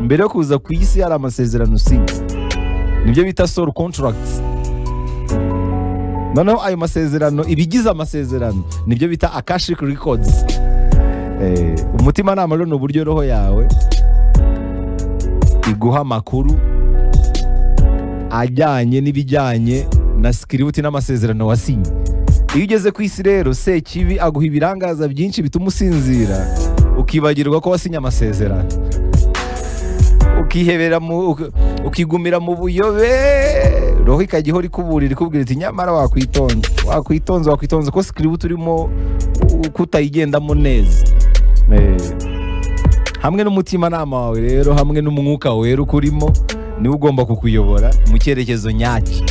mbere yo kuza ku isi hari amasezerano usinya, nibyo bita soul contracts. Noneho ayo masezerano, ibigize amasezerano nibyo bita akashic records. Umutima nama rero ni uburyo roho yawe iguha amakuru ajyanye n'ibijyanye na script n'amasezerano wasinye. Iyo ugeze ku isi rero, Sekibi aguha ibirangaza byinshi bituma usinzira ukibagirwa ko wasinye amasezerano, ukihebera ukigumira mu buyobe. Roho ikajya ihora ikuburira ikubwira iti nyamara wakwitonze ko script urimo kutayigendamo neza. Hamwe n'umutima nama wawe rero, hamwe n'umwuka wera ukurimo, niwe ugomba kukuyobora mu cyerekezo nyacyo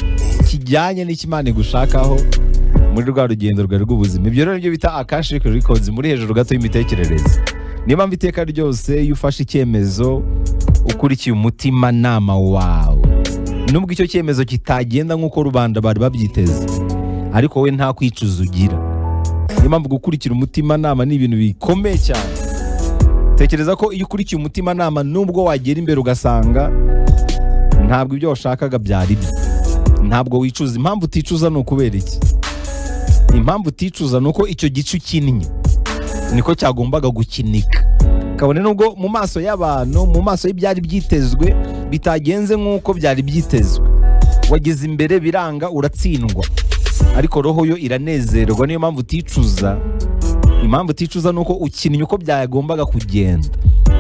kijyanye n'ikimana igushakaho muri rwa rugendo rwawe rw'ubuzima. Ibyo rero nibyo bita akashic records, muri hejuru gato y'imitekerereze. Niyo mpamvu iteka ryose iyo ufashe icyemezo ukurikiye umutima nama wawe, nubwo icyo cyemezo kitagenda nk'uko rubanda bari babyiteze, ariko wowe nta kwicuza ugira. Niyo mpamvu gukurikira umutima nama ni ibintu bikomeye cyane. Tekereza ko iyo ukurikiye umutima nama, nubwo wagera imbere ugasanga ntabwo ibyo washakaga byari byo, ntabwo wicuza. Impamvu uticuza ni ukubera iki? Impamvu uticuza ni uko icyo gice ukinnye niko cyagombaga gukinika. Kabone nubwo mu maso y'abantu, mu maso y'ibyari byitezwe bitagenze nk'uko byari byitezwe, wageze imbere biranga, uratsindwa, ariko roho yo iranezerwa. Niyo mpamvu uticuza. Impamvu uticuza ni uko ukinnye uko byagombaga kugenda.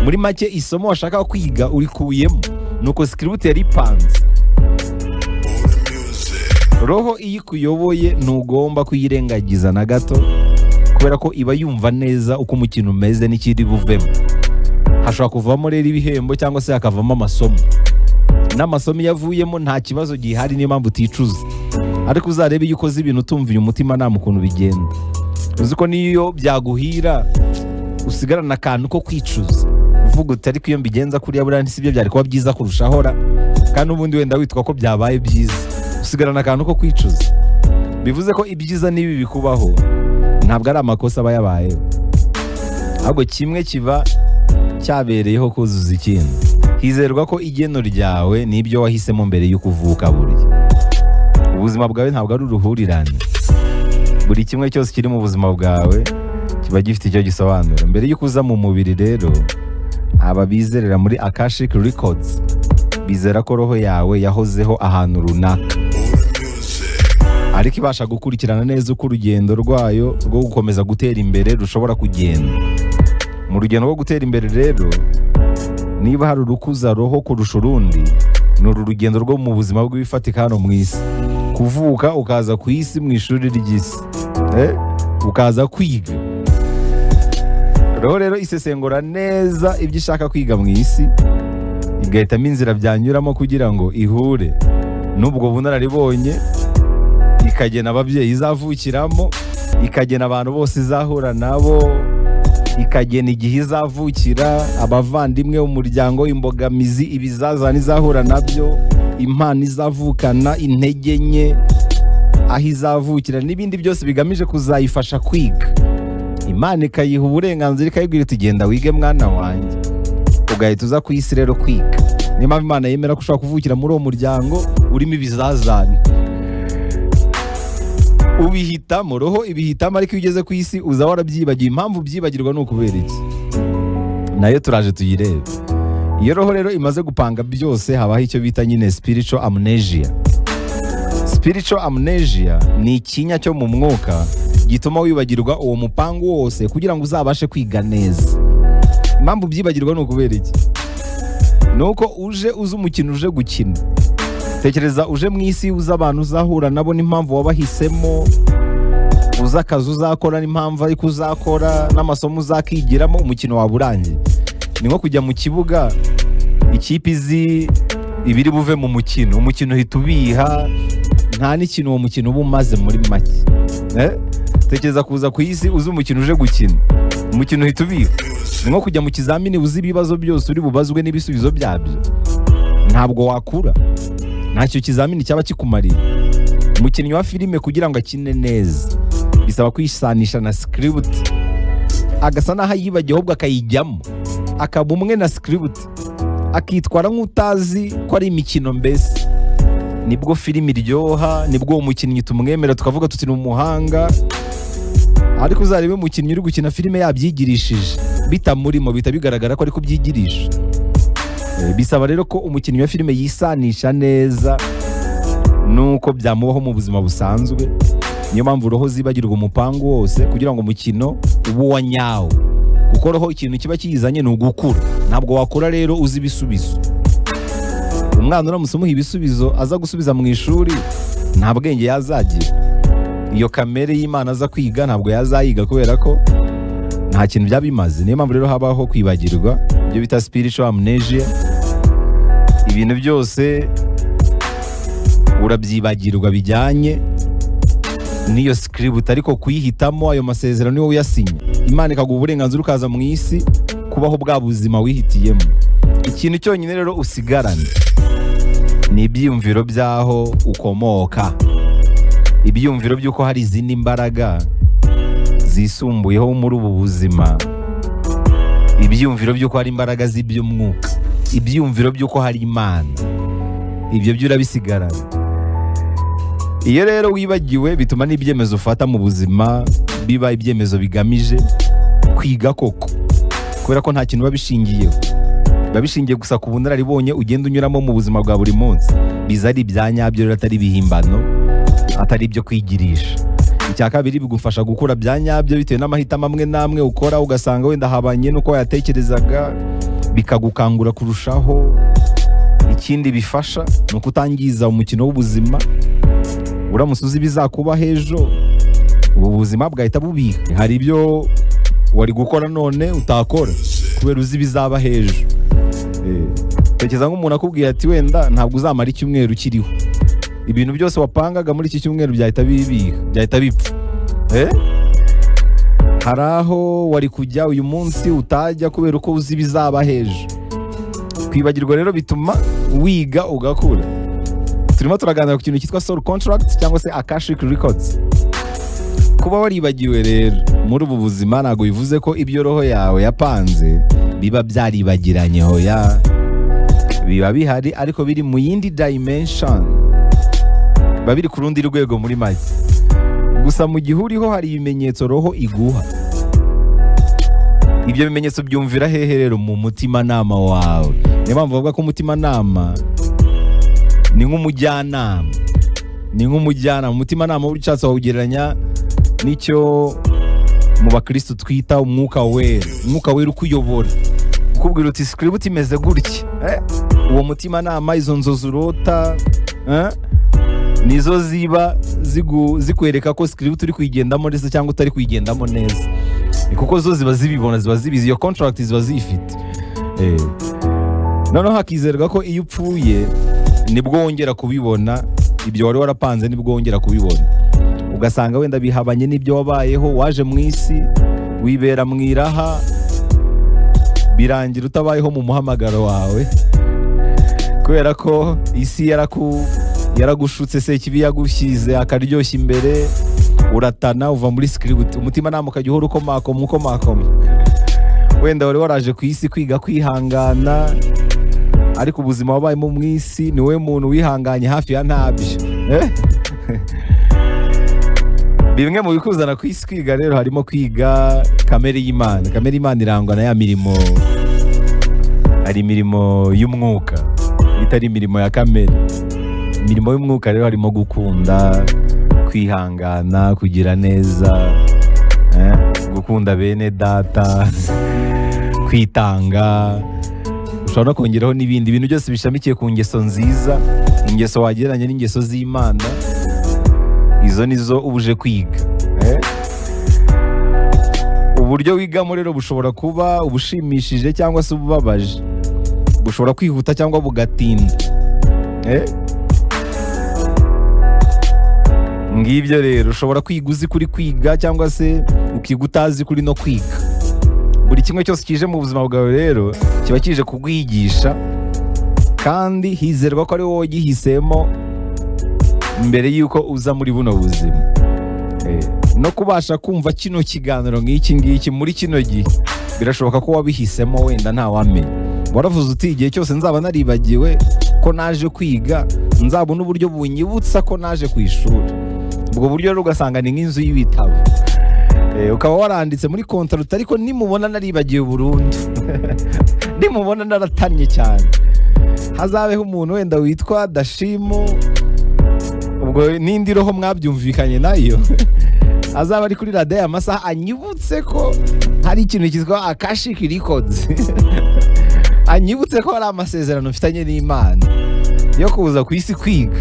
Muri make, isomo washaka kwiga urikuyemo, nuko script yari ipanze. Roho iyo ikuyoboye ntugomba kuyirengagiza na gato, kubera ko iba yumva neza uko umukino umeze n'ikiri buvemo. Hashobora kuvamo rero ibihembo cyangwa se hakavamo amasomo. N'amasomo iyo avuyemo nta kibazo gihari, niyo mpamvu uticuza. Ariko uzarebe iyo ukoze ibintu utumviye umutima nama ukuntu bigenda. Uzi ko niyo byaguhira usigarana akantu ko kwicuza, uvuga uti ariko iyo mbigenza kuriya buriya sibyo byari kuba byiza kurushaho ra, kandi ubundi wenda witwa ko byabaye byiza, usigarana akantu ko kwicuza. Bivuze ko ibyiza n'ibi bikubaho ntabwo ari amakosa aba yabayeho, ahubwo kimwe kiba cyabereyeho kuzuza ikindi. Hizerwa ko igeno ryawe n'ibyo wahisemo mbere y'uko uvuka. Burya ubuzima bwawe ntabwo ari uruhurirane. Buri kimwe cyose kiri mu buzima bwawe kiba gifite icyo gisobanura. Mbere y'uko uza mu mubiri rero, aba bizerera muri akashic records bizera ko roho yawe yahozeho ahantu runaka, ariko ibasha gukurikirana neza uko urugendo rwayo rwo gukomeza gutera imbere rushobora kugenda. Mu rugendo rwo gutera imbere rero, niba hari urukuza roho kurusha urundi, ni uru rugendo rwo mu buzima bw'ibifatika hano mu isi. Kuvuka ukaza ku isi mu ishuri ry'isi, ukaza kwiga. Roho rero isesengura neza ibyo ishaka kwiga mu isi, igahitamo inzira byanyuramo kugira ngo ihure n'ubwo bunararibonye, ikagena ababyeyi izavukiramo, ikagena abantu bose izahura nabo, ikagena igihe izavukira, abavandimwe, umuryango, imbogamizi, ibizazane izahura nabyo, impano izavukana, intege nke, aho izavukira n'ibindi byose bigamije kuzayifasha kwiga. Imana ikayiha uburenganzira, ikayibwira iti genda wige mwana wanjye, ugahita uza ku isi rero kwiga. Niyo mpamvu Imana yemera ko ushobora kuvukira muri uwo muryango urimo ibizazane. Ubihitamo, roho ibihitamo, ariko iyo ugeze ku isi uza warabyibagiwe. Impamvu byibagirwa ni ukubera iki? Nayo turaje tuyirebe. Iyo roho rero imaze gupanga byose, habaho icyo bita nyine spiritual amnesia. Spiritual amnesia ni ikinya cyo mu mwuka gituma wibagirwa uwo mupango wose kugira ngo uzabashe kwiga neza. Impamvu byibagirwa ni ukubera iki? Nuko uje uzi umukino uje gukina. Tekereza uje mu isi, uza abantu uzahura nabo n'impamvu wabahisemo, uza akazi uzakora n'impamvu ariko uzakora, n'amasomo uzakigiramo, umukino waba urangiye. Ni nko kujya mu kibuga, ikipe izi ibiri buve mu mukino, umukino uhita ubiha, nta n'ikintu uwo mukino uba umaze muri make. Tekereza kuza ku isi uzi umukino uje gukina, umukino uhita ubiha. Ni nko kujya mu kizamini uzi ibibazo byose uri bubazwe n'ibisubizo byabyo, ntabwo wakura, ntacyo kizamini cyaba kikumariye. Umukinnyi wa filime kugira ngo akine neza bisaba kwisanisha na script, agasa naho yibagiye ahubwo akayijyamo, akaba umwe na script, akitwara nk'utazi ko ari imikino mbese. Nibwo filimi iryoha, nibwo uwo mukinnyi tumwemera tukavuga tuti ni umuhanga, ariko uzarebe umukinnyi uri gukina filime yabyigirishije bitamurimo, bihita bigaragara ko ari kubyigirisha. Bisaba rero ko umukinnyi wa filime yisanisha neza nuko byamubaho mu buzima busanzwe. Niyo mpamvu roho zibagirwa umupangu wose kugira ngo umukino ube uwa nyawo, kuko roho ikintu kiba kiyizanye ni ugukura. Ntabwo wakura rero uzi ibisubizo. Umwana uramutse umuha ibisubizo aza gusubiza mu ishuri, nta bwenge yazagira. Iyo kamere y'Imana aza kwiga ntabwo yazayiga, kubera ko nta kintu byaba bimaze. Niyo mpamvu rero habaho kwibagirwa, ibyo bita spiritual amnesia. Ibintu byose urabyibagirwa bijyanye n'iyo script, ariko kuyihitamo ayo masezerano niwo uyasinye. Imana ikaguha uburenganzira ukaza mu isi kubaho bwa buzima wihitiyemo. Ikintu cyonyine rero usigarana ni ibyiyumviro by'aho ukomoka, ibyiyumviro by'uko hari izindi mbaraga zisumbuyeho muri ubu buzima, ibyiyumviro by'uko hari imbaraga z'iby'umwuka, ibyiyumviro by'uko hari Imana. Ibyo byo urabisigarana. Iyo rero wibagiwe bituma n'ibyemezo ufata mu buzima biba ibyemezo bigamije kwiga koko, kubera ko nta kintu biba bishingiyeho. Biba bishingiye gusa ku bunararibonye ugenda unyuramo mu buzima bwa buri munsi. Biza ari ibya nyabyo rero, atari ibihimbano, atari ibyo kwigirisha. Icya kabiri, bigufasha gukura bya nyabyo bitewe n'amahitamo amwe n'amwe ukora, ugasanga wenda habanye n'uko yatekerezaga, bikagukangura kurushaho. Ikindi bifasha ni ukutangiza umukino w'ubuzima. Uramutse uzi ibizakuba hejo, ubu buzima bwahita bubika. Hari ibyo wari gukora none utakora kubera uzi ibizaba hejo. Tekereza nk'umuntu akubwiye ati wenda ntabwo uzamara icyumweru kiriho, ibintu byose wapangaga muri iki cyumweru byahita bibika, byahita bipfa. Hari aho wari kujya uyu munsi utajya kubera uko uzi ibizaba hejo. Kwibagirwa rero bituma wiga ugakura. Turimo turaganira ku kintu cyitwa soul contract cyangwa se akashic records. Kuba waribagiwe rero muri ubu buzima ntabwo bivuze ko ibyo roho yawe yapanze biba byaribagiranye. Hoya, biba bihari ariko biri mu yindi dimension, biba biri ku rundi rwego muri make. Gusa mu gihe uriho hari ibimenyetso roho iguha. Ibyo bimenyetso byumvira hehe rero? Mu mutimanama wawe. Niyo mpamvu bavuga ko umutimanama ni nk'umujyanama. Ni nk'umujyanama. Umutimanama w'ucyatsi wawugereranya n'icyo mu bakristo twita umwuka wera. Umwuka wera ukuyobora, ukubwira uti script imeze gutya. Uwo mutimanama, izo nzozi urota, nizo ziba zikwereka ko script uri kuyigendamo neza cyangwa utari kuyigendamo neza, kuko zo ziba zibibona, ziba zibizi. Iyo contract ziba zifite. Noneho hakizerwa ko iyo upfuye nibwo wongera kubibona. Ibyo wari warapanze nibwo wongera kubibona. Ugasanga wenda bihabanye n'ibyo wabayeho. Waje mu isi wibera mu iraha, birangira utabayeho mu muhamagaro wawe, kubera ko isi yaragushutse, se kibi yagushyize akaryoshya imbere, uratana uva muri script. Umutima nama ukajya uhora ukomakoma. Wenda wari waraje ku isi kwiga kwihangana, ariko ubuzima wabayemo mu isi ni wowe muntu wihanganye hafi ya ntabyo. Bimwe mu bikuzana ku isi kwiga rero harimo kwiga kamere y'Imana. Kamere y'Imana irangwa na ya mirimo, hari imirimo y'umwuka itari imirimo ya kamere. Imirimo y'umwuka rero harimo gukunda, kwihangana, kugira neza, gukunda bene data, kwitanga. Ushobora no kongeraho n'ibindi bintu byose bishamikiye ku ngeso nziza, ingeso wagereranya n'ingeso z'Imana. Izo nizo ubuje kwiga. Uburyo wigamo rero bushobora kuba ubushimishije cyangwa se ububabaje. Bushobora kwihuta cyangwa bugatinda. Ngibyo rero, ushobora kwiga uzi kuri kwiga cyangwa se ukiga utazi kuri no kwiga. Buri kimwe cyose kije mu buzima bwawe rero kiba kije kugwigisha, kandi hizerwa ko ari wowe gihisemo mbere yuko uza muri buno buzima. No kubasha kumva kino kiganiro nk'iki ngiki muri kino gihe birashoboka ko wabihisemo, wenda nta wamenya. waravuze uti igihe cyose nzaba naribagiwe ko naje kwiga, nzabona uburyo bunyibutsa ko naje ku ishuri. Ubwo buryo rero ugasanga ni nk'inzu y'ibitabo, ukaba waranditse muri kontaruta, ariko nimubona naribagiwe burundu nimubona naratanye cyane, hazabeho umuntu wenda witwa Dashimu, ubwo n'indi roho mwabyumvikanye nayo azaba ari kuri radiyo amasaha anyibutse ko hari ikintu cyitwa Akashic Records anyibutse ko hari amasezerano mfitanye n'Imana yo kuza ku isi kwiga.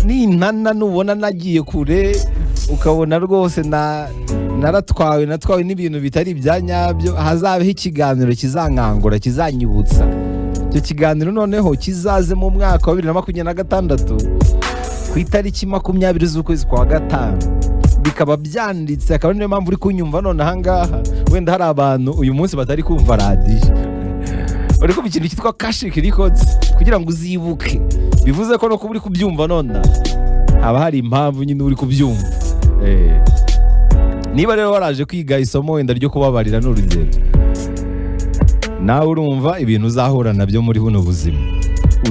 Nintana nubona nagiye kure, ukabona rwose natwawe n'ibintu bitari ibya nyabyo, hazabeho ikiganiro kizankangura, kizanyibutsa. Icyo kiganiro noneho kizaze mu mwaka wa 2026 ku itariki 20 z'ukwezi kwa gatanu, bikaba byanditse. Akaba niyo mpamvu uri kunyumva none ahangaha, wenda hari abantu uyu munsi batari kumva radiyo, uri kumva ikintu cyitwa Akashic Records kugira ngo uzibuke. Bivuze ko no kuba uri kubyumva none haba hari impamvu nyine uri kubyumva. Niba rero waraje kwiga isomo wenda ryo kubabarira n'urugero, nawe urumva ibintu uzahura nabyo muri buno buzima.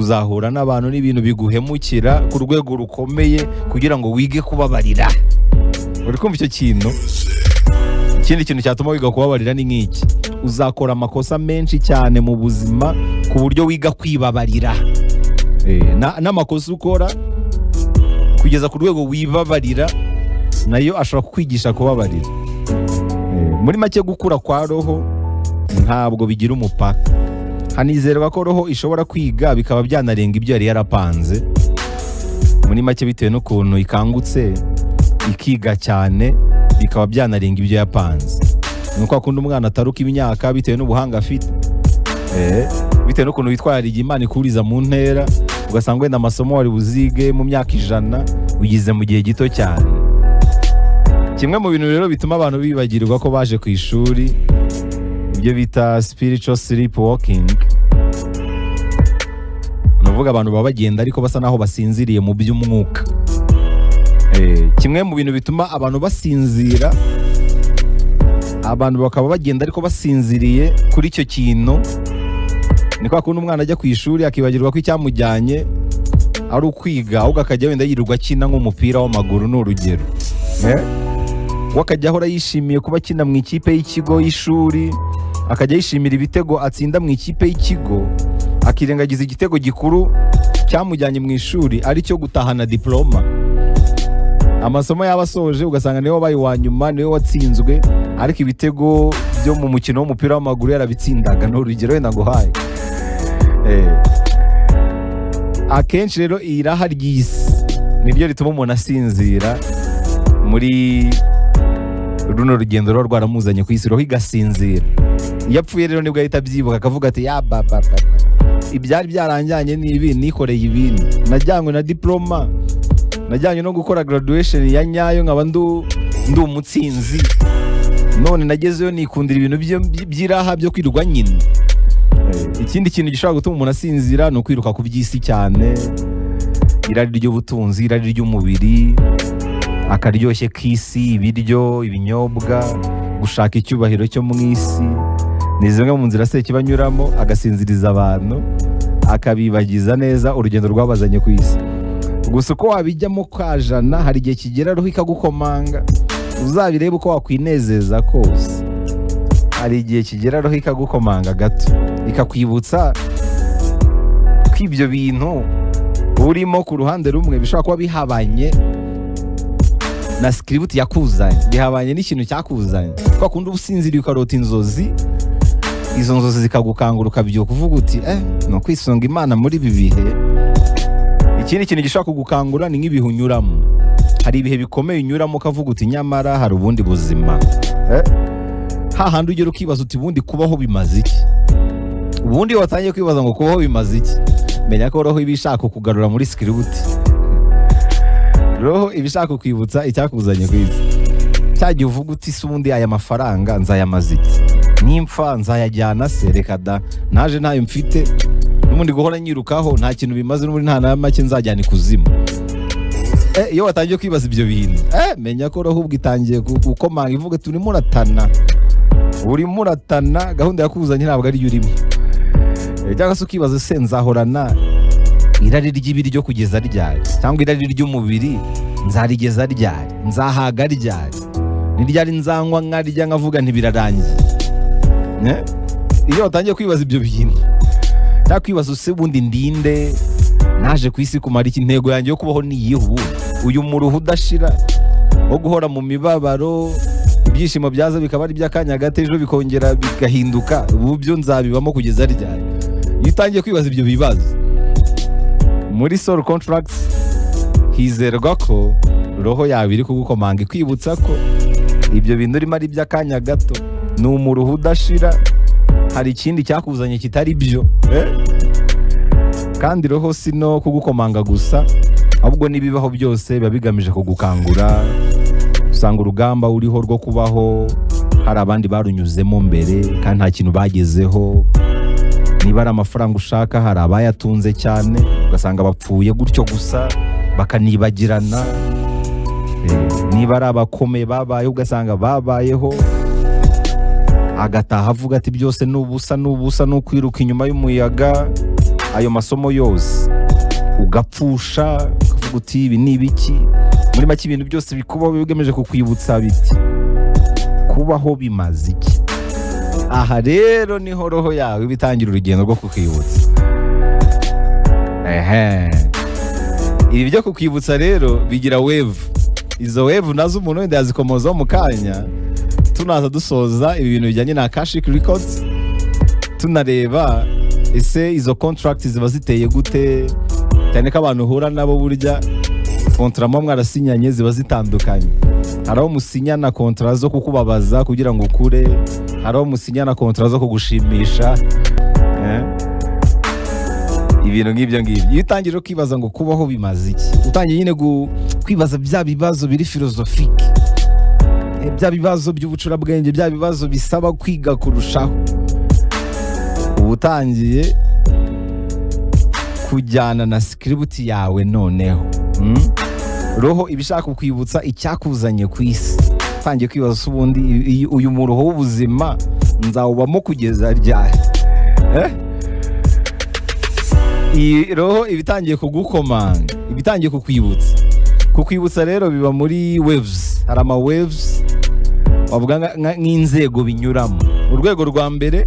Uzahura n'abantu n'ibintu biguhemukira ku rwego rukomeye kugira ngo wige kubabarira. Uri kumva icyo kintu? Ikindi kintu cyatuma wiga kubabarira ni nk'iki: uzakora amakosa menshi cyane mu buzima ku buryo wiga kwibabarira. N'amakosa ukora kugeza ku rwego wibabarira nayo ashobora kukwigisha kubabarira. Muri make, gukura kwa roho ntabwo bigira umupaka. Hanizerwa ko roho ishobora kwiga bikaba byanarenga ibyo yari yarapanze. Muri make, bitewe n'ukuntu ikangutse ikiga cyane, bikaba byanarenga ibyo yapanze. Nuko akunda umwana ataruka imyaka bitewe n'ubuhanga afite, bitewe n'ukuntu witwariye Imana ikuriza mu ntera, ugasanga wenda amasomo wari buzige mu myaka 100 ugize mu gihe gito cyane. Kimwe mu bintu rero bituma abantu bibagirwa ko baje ku ishuri, ibyo bita spiritual sleepwalking. Nuvuga abantu baba bagenda ariko basa naho basinziriye mu by'umwuka. Kimwe mu bintu bituma abantu basinzira, abantu bakaba bagenda ariko basinziriye kuri icyo kintu, ni kwa kundi umwana ajya ku ishuri akibagirwa ko icyamujyanye ari ukwiga, ahubwo akajya wenda yirirwa akina nk'umupira w'amaguru n'urugero. Wakajya ahora yishimiye kuba akina mu ikipe y'ikigo y'ishuri, akajya yishimira ibitego atsinda mu ikipe y'ikigo, akirengagiza igitego gikuru cyamujyanye mu ishuri ari cyo gutahana diploma. Amasomo yaba asoje ugasanga niwe wabaye wa nyuma, niwe watsinzwe, ariko ibitego byo mu mukino w'umupira w'amaguru yarabitsindaga. N'urugero wenda nguhaye. Akenshi rero iyi raha ry'isi niryo rituma umuntu asinzira muri runo rugendo ruba rwaramuzanye ku isi, roho igasinzira. Iyo apfuye rero nibwo ahita abyibuka akavuga ati ibyari byaranjyanye n'ibi, nikoreye ibintu, najyanywe na diploma, najyanywe no gukora graduation ya nyayo, nkaba ndi umutsinzi, none nagezeyo nikundira ibintu by'iraha byo kwirirwa nyine. Ikindi kintu gishobora gutuma umuntu asinzira ni ukwiruka ku by'isi cyane, irari ry'ubutunzi, irari ry'umubiri, akaryoshye k'isi, ibiryo, ibinyobwa, gushaka icyubahiro cyo mu isi. Ni zimwe mu nzira se kibanyuramo agasinziriza abantu, akabibagiza neza urugendo rwabazanye ku isi. Gusa uko wabijyamo kajana, hari igihe kigera roho ikagukomanga, uzabirebe uko wakwinezeza kose, hari igihe kigera roho ikagukomanga gato, ikakwibutsa ko ibyo bintu urimo ku ruhande rumwe bishobora kuba bihabanye na script yakuzanye, bihabanye n'ikintu cyakuzanye. Kwa kundi ubusinziriye ukarota inzozi, izo nzozi zikagukangura ukabyuka uvuga uti no kwisunga Imana muri ibi bihe. Ikindi kintu gishobora kugukangura ni nk'ibihe unyuramo. Hari ibihe bikomeye unyuramo ukavuga uti nyamara hari ubundi buzima. Hahandi ugera ukibaza uti ubundi kubaho bimaze iki? Ubundi watangiye kwibaza ngo kubaho bimaze iki, menya ko roho ibishaka kukugarura muri script. Roho ibishaka kwibutsa icyakuzanye ku isi. Cyagiye uvuga uti se ubundi aya mafaranga nzayamaze iki? Nimpfa nzayajyana se? Reka da, naje ntayo mfite, n'ubundi guhora nyirukaho nta kintu bimaze, n'ubundi nta na make nzajyana ikuzimu. Iyo watangiye kwibaza ibyo bintu, menya ko roho ubwo itangiye gukomanga ivuga ati urimo uratana. urimo uratana, gahunda yakuzanye ntabwo ariyo urimo. Cyangwa se ukibaza se nzahorana irari ry'ibiryo kugeza ryari, cyangwa irari ry'umubiri nzarigeza ryari, nzahaga ryari, ni ryari nzanywa nkarya nkavuga ntibirarangiye. Iyo watangiye kwibaza ibyo bintu, cyangwa kwibaza se ubundi ndinde, naje ku isi kumara iki, intego yanjye yo kubaho ni iyihe ubu, uyu muruhu udashira wo guhora mu mibabaro, ibyishimo byaza bikaba ari iby'akanya gato ejo bikongera bigahinduka, ubu byo nzabibamo kugeza ryari. Iyo utangiye kwibaza ibyo bibazo, muri soul contracts hizerwa ko roho yawe iri kugukomanga ikwibutsa ko ibyo bintu urimo ari iby'akanya gato, ni umuruhu udashira, hari ikindi cyakuzanye kitari byo. Kandi roho si no kugukomanga gusa, ahubwo n'ibibaho byose biba bigamije kugukangura. Usanga urugamba uriho rwo kubaho hari abandi barunyuzemo mbere kandi nta kintu bagezeho. Niba ari amafaranga ushaka, hari abayatunze cyane ugasanga bapfuye gutyo gusa bakanibagirana. Niba ari abakomeye babaye ugasanga babayeho agataha avuga ati byose n'ubusa ni ukwiruka inyuma y'umuyaga. Ayo masomo yose ugapfusha ukavuga uti ibi ni ibiki. Muri make ibintu byose bikubaho bigamije kukwibutsa biti kubaho bimaze iki. Aha rero niho roho yawe bitangira urugendo rwo kukwibutsa. Ibi byo kukwibutsa rero bigira wave. Izo wave nazo umuntu wenda yazikomozaho mu kanya tunaza dusoza ibi bintu bijyanye na Akashic Records, tunareba ese izo contracts ziba ziteye gute, cyane ko abantu uhura nabo burya kontra mwe mwarasinyanye ziba zitandukanye. Hari aho musinyana kontra zo kukubabaza kugira ngo ukure, hari aho musinyana kontra zo kugushimisha. Ibintu nk'ibyo ngibyo. Iyo utangiye kwibaza ngo kubaho bimaze iki, utangiye nyine kwibaza bya bibazo biri philosophique, bya bibazo by'ubucurabwenge, bya bibazo bisaba kwiga kurushaho, uba utangiye kujyana na script yawe noneho. Roho ibishaka kukwibutsa icyakuzanye ku isi. Utangiye kwibaza ubundi uyu muruho w'ubuzima nzawubamo kugeza ryari. Iyi roho ibitangiye kugukomanga, ibitangiye kukwibutsa. Kukwibutsa rero biba muri waves. Hari ama waves wavuga nk'inzego binyuramo. Urwego rwa mbere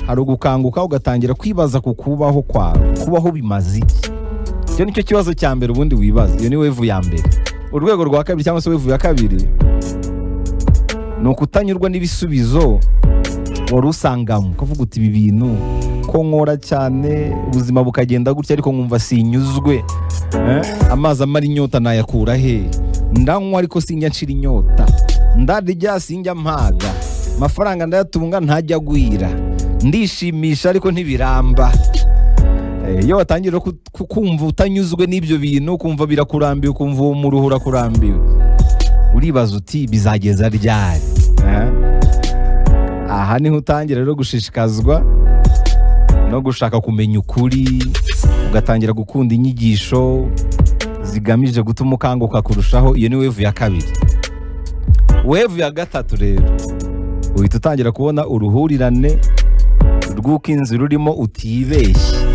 hari ugukanguka ugatangira kwibaza ku kubaho kwawe, kubaho bimaze iki. Icyo nicyo kibazo cya mbere ubundi wibaza. Iyo ni wave ya mbere. Urwego rwa kabiri cyangwa se wave ya kabiri ni ukutanyurwa n'ibisubizo wari usangamo, ukavuga uti ibi bintu ko nkora cyane ubuzima bukagenda gutya ariko nkumva sinyuzwe. Amazi amara inyota nayakura he? Ndanywa ariko sinjya nshira inyota, ndarya sinjya mpaga, amafaranga ndayatunga ntajya gwira, ndishimisha ariko ntibiramba. Iyo watangira kumva utanyuzwe n'ibyo bintu, kumva birakurambiwe, kumva uwo muruhu urakurambiwe, uribaza uti bizageza ryari. Aha niho utangira rero gushishikazwa no gushaka kumenya ukuri, ugatangira gukunda inyigisho zigamije gutuma ukanguka kurushaho. Iyo ni wave ya kabiri. Wave ya gatatu rero uhita utangira kubona uruhurirane rw'uko inzira urimo utibeshye.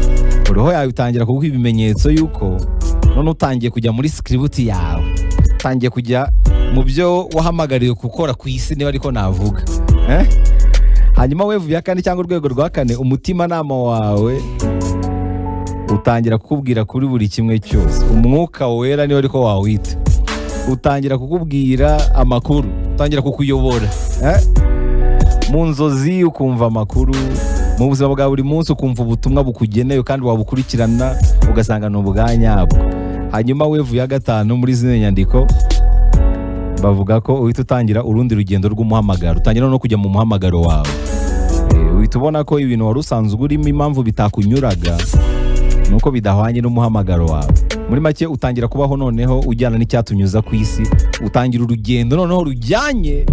Roho yawe utangira kuguha ibimenyetso yuko none utangiye kujya muri script yawe, utangiye kujya mu byo wahamagariwe gukora ku isi, niba ariko navuga. Hanyuma wave ya kane cyangwa urwego rwa kane, umutima nama wawe utangira kukubwira kuri buri kimwe cyose. Umwuka wera niba ariko wawita, utangira kukubwira amakuru, utangira kukuyobora. Mu nzozi ukumva amakuru, mu buzima bwa buri munsi ukumva ubutumwa bukugenewe kandi wabukurikirana ugasanga ni ubwanyabwo. Hanyuma wave ya gatanu muri zino nyandiko bavuga ko uhita utangira urundi rugendo rw'umuhamagaro, utangira no kujya mu muhamagaro wawe. Uhita ubona ko ibintu wari usanzwe urimo impamvu bitakunyuraga nuko bidahwanye n'umuhamagaro wawe. Muri make utangira kubaho noneho ujyana n'icyatunyuza ku isi, utangira urugendo noneho rujyanye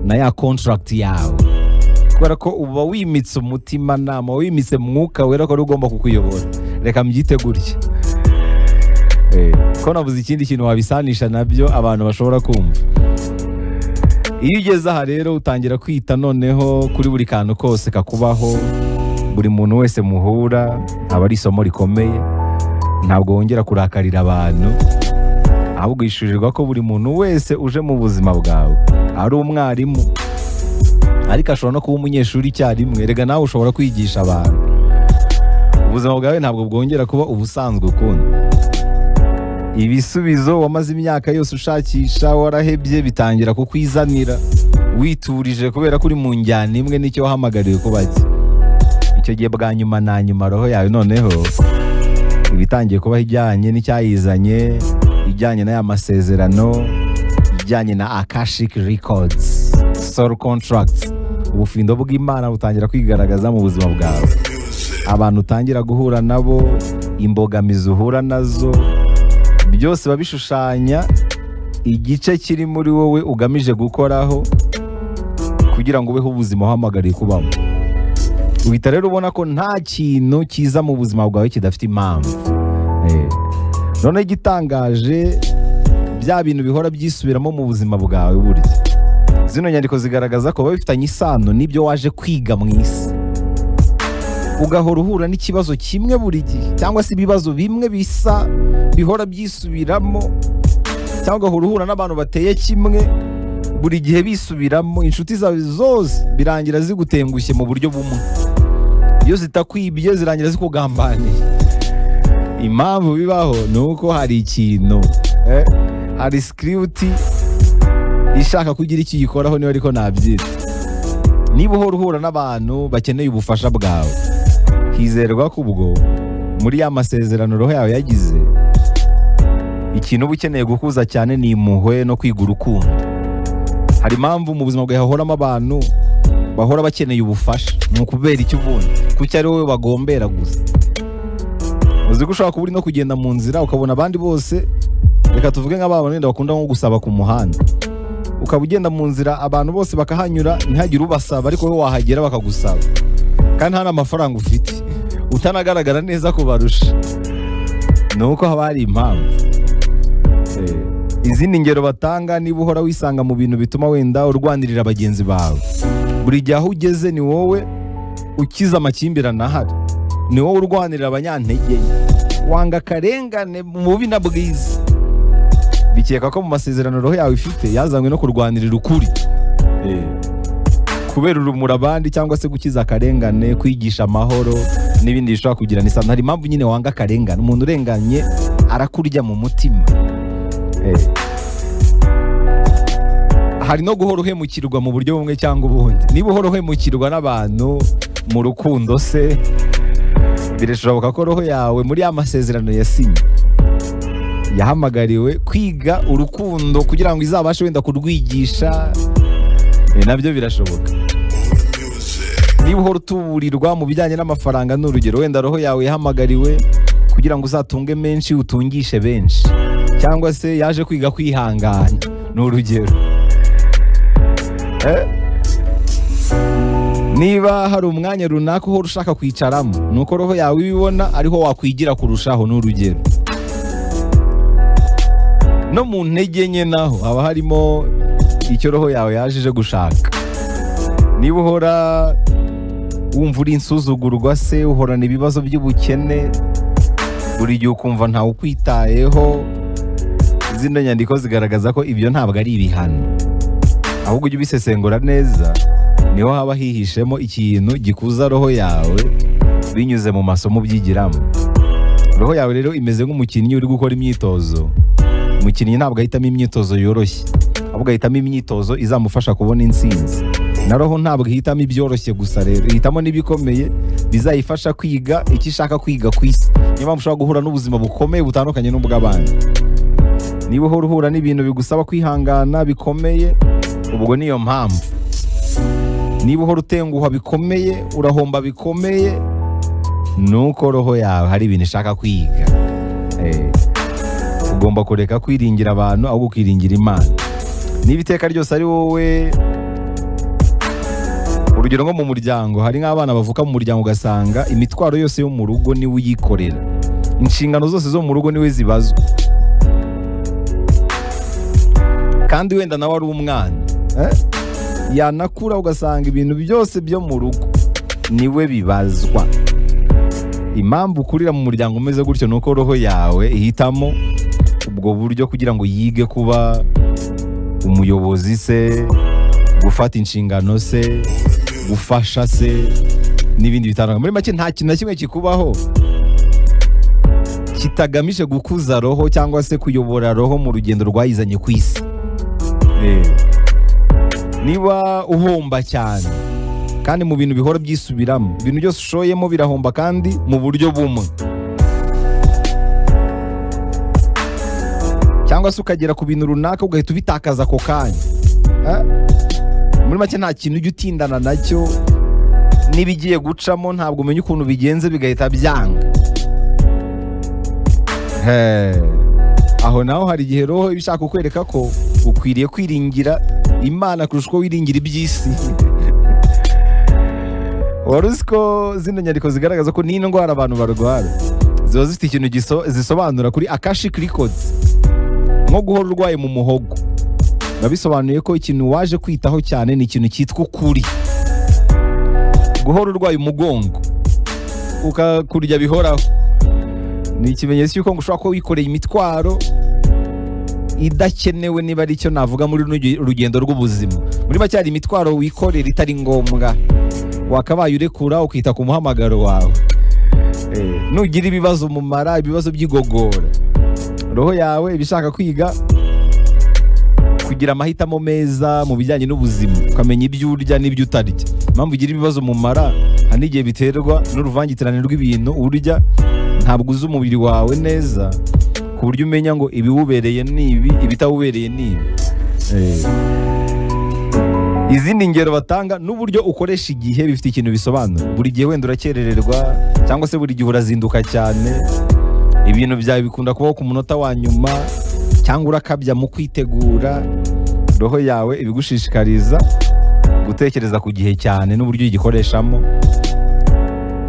na ya contract yawe, kubera ko uba wimitse umutima nama, wimitse mwuka wera ko ugomba kukuyobora. Reka mbyite gutya. Ko navuze ikindi kintu wabisanisha nabyo abantu bashobora kumva. iyo ugeze aha rero utangira kwita noneho kuri buri kantu kose kakubaho, buri muntu wese muhura aba ari isomo rikomeye. Ntabwo wongera kurakarira abantu, ahubwo yishurirwa ko buri muntu wese uje mu buzima bwawe ari umwarimu, ariko ashobora no kuba umunyeshuri icyarimwe. Erega nawe ushobora kwigisha abantu. Ubuzima bwawe ntabwo bwongera kuba ubusanzwe ukundi. Ibisubizo wamaze imyaka yose ushakisha warahebye bitangira kukwizanira witurije, kubera ko uri mu njyana imwe n'icyo wahamagariwe kuba cye. Icyo gihe bwa nyuma na nyuma roho yawe noneho ibitangiye kuba ijyanye n'icyayizanye, ijyanye n'aya masezerano, ijyanye na Akashic Records, Soul Contracts. Ubufindo bw'Imana butangira kwigaragaza mu buzima bwawe. Abantu utangira guhura nabo, imbogamizi uhura nazo, byose babishushanya igice kiri muri wowe ugamije gukoraho kugira ngo ubeho ubuzima uhamagariye kubamo. Uhita rero ubona ko nta kintu kiza mu buzima bwawe kidafite impamvu. None igitangaje, bya bintu bihora byisubiramo mu buzima bwawe burya. Zino nyandiko zigaragaza ko bifitanye isano n'ibyo waje kwiga mu isi. Ugahora uhura n'ikibazo kimwe buri gihe, cyangwa se ibibazo bimwe bisa bihora byisubiramo, cyangwa ugahora uhura n'abantu bateye kimwe buri gihe bisubiramo. Inshuti zawe zose birangira zigutengushye mu buryo bumwe. Iyo zitakwibye zirangira zikugambaniye. Impamvu bibaho ni uko hari ikintu, hari script ishaka kugira icyo yikoraho, niba ariko nabyita. Niba uhora uhura n'abantu bakeneye ubufasha bwawe, hizerwa ko ubwo muri ya masezerano roho yawe yagize, ikintu uba ukeneye gukuza cyane ni impuhwe no kwiga urukundo. Hari impamvu mu buzima bwawe hahoramo abantu bahora bakeneye ubufasha. Ni ukubera icyo ubundi, kuko ari wowe bagombera gusa. Uzi ko ushobora kuba uri no kugenda mu nzira ukabona abandi bose, reka tuvuge nk'abantu wenda bakunda nko gusaba ku muhanda, ukaba ugenda mu nzira abantu bose bakahanyura ntihagire ubasaba, ariko wowe wahagera bakagusaba kandi nta n'amafaranga ufite, utanagaragara neza kubarusha. Ni uko haba hari impamvu. Izindi ngero batanga, niba uhora wisanga mu bintu bituma wenda urwanirira bagenzi bawe, buri gihe aho ugeze ni wowe ukiza amakimbirane ahari, ni wowe urwanirira abanyantege, wanga akarengane mu bubi na bwiza. Bikeka ko mu masezerano roho yawe ifite yazanywe no kurwanirira ukuri, kubera urumuri abandi, cyangwa se gukiza akarengane, kwigisha amahoro n'ibindi bishobora kugirana isano. Hari impamvu nyine wanga akarengane. Umuntu urenganye arakurya mu mutima. Hari no guhora uhemukirwa mu buryo bumwe cyangwa ubundi. Niba uhora uhemukirwa n'abantu mu rukundo se, birashoboka ko roho yawe muri ya masezerano yasinye yahamagariwe kwiga urukundo kugira ngo izabashe wenda kurwigisha. Nabyo birashoboka. Niba uhora utuburirwa mu bijyanye n'amafaranga, n'urugero, wenda roho yawe yahamagariwe kugira ngo uzatunge menshi utungishe benshi, cyangwa se yaje kwiga kwihangana, n'urugero. Niba hari umwanya runaka uhora ushaka kwicaramo, nuko roho yawe ibibona ariho wakwigira kurushaho, n'urugero. No mu ntege nke naho haba harimo icyo roho yawe yaje gushaka. Niba uhora wumva uri insuzugurwa se, uhorana ibibazo by'ubukene, buri gihe ukumva ntawe ukwitayeho, zino nyandiko zigaragaza ko ibyo ntabwo ari ibihano, ahubwo ujye ubisesengura neza. Niho haba hihishemo ikintu gikuza roho yawe binyuze mu masomo byigiramo. Roho yawe rero imeze nk'umukinnyi uri gukora imyitozo. Umukinnyi ntabwo ahitamo imyitozo yoroshye, ahubwo ahitamo imyitozo izamufasha kubona intsinzi. Na roho ntabwo ihitamo ibyoroshye gusa, rero ihitamo n'ibikomeye bizayifasha kwiga icyo ishaka kwiga ku isi. Niyo mpamvu ushobora guhura n'ubuzima bukomeye butandukanye n'ubw'abandi. Niba uhora uhura n'ibintu bigusaba kwihangana bikomeye, ubwo niyo mpamvu. Niba uhora utenguha bikomeye, urahomba bikomeye, nuko roho yawe hari ibintu ishaka kwiga. Ugomba kureka kwiringira abantu ahubwo ukiringira Imana. Niba iteka ryose ari wowe, urugero nko mu muryango, hari nk'abana bavuka mu muryango ugasanga imitwaro yose yo mu rugo niwe uyikorera, inshingano zose zo mu rugo niwe zibazwa, kandi wenda nawe ari umwana, yanakura ugasanga ibintu byose byo mu rugo niwe bibazwa. Impamvu ukurira mu muryango umeze gutyo nuko roho yawe ihitamo ubwo buryo kugira ngo yige kuba umuyobozi se, gufata inshingano se, gufasha se n'ibindi bitandukanye. Muri make nta kintu na kimwe kikubaho kitagamije gukuza roho cyangwa se kuyobora roho mu rugendo rwayizanye ku isi. Niba uhomba cyane kandi mu bintu bihora byisubiramo, ibintu byose ushoyemo birahomba kandi mu buryo bumwe, cyangwa se ukagera ku bintu runaka ugahita ubitakaza ako kanya, muri make nta kintu ujya utindana nacyo, n'ibigiye gucamo ntabwo umenya ukuntu bigenze bigahita byanga. Aho naho hari igihe roho iba ishaka kukwereka ko ukwiriye kwiringira Imana kurusha uko wiringira iby'isi. Wari uzi ko zino nyandiko zigaragaza ko n'ino ndwara abantu barwara ziba zifite ikintu zisobanura kuri Akashic Records, nko guhora urwaye mu muhogo biba bisobanuye ko ikintu waje kwitaho cyane ni ikintu cyitwa ukuri. Guhora urwaye umugongo ukakurya bihoraho ni ikimenyetso cy'uko ngo ushobora kuba wikoreye imitwaro idakenewe, niba ari cyo navuga muri urugendo rw'ubuzima. Muri make hari imitwaro wikorera itari ngombwa, wakabaye urekura ukita ku muhamagaro wawe. Nugira ibibazo umumara, ibibazo by'igogora, roho yawe ibishaka kwiga kugira amahitamo meza mu bijyanye n'ubuzima, ukamenya ibyo urya n'ibyo utarya. Impamvu ugira ibibazo umumara hari n'igihe biterwa n'uruvangitirane rw'ibintu urya, ntabwo uzi umubiri wawe neza ku buryo umenya ngo ibiwubereye ni ibi, ibitawubereye ni ibi. Izindi ngero batanga n'uburyo ukoresha igihe bifite ikintu bisobanura. Buri gihe wenda urakerererwa cyangwa se buri gihe urazinduka cyane, ibintu byawe bikunda kubaho ku munota wa nyuma, cyangwa urakabya mu kwitegura. Roho yawe ibigushishikariza gutekereza ku gihe cyane n'uburyo ugikoreshamo.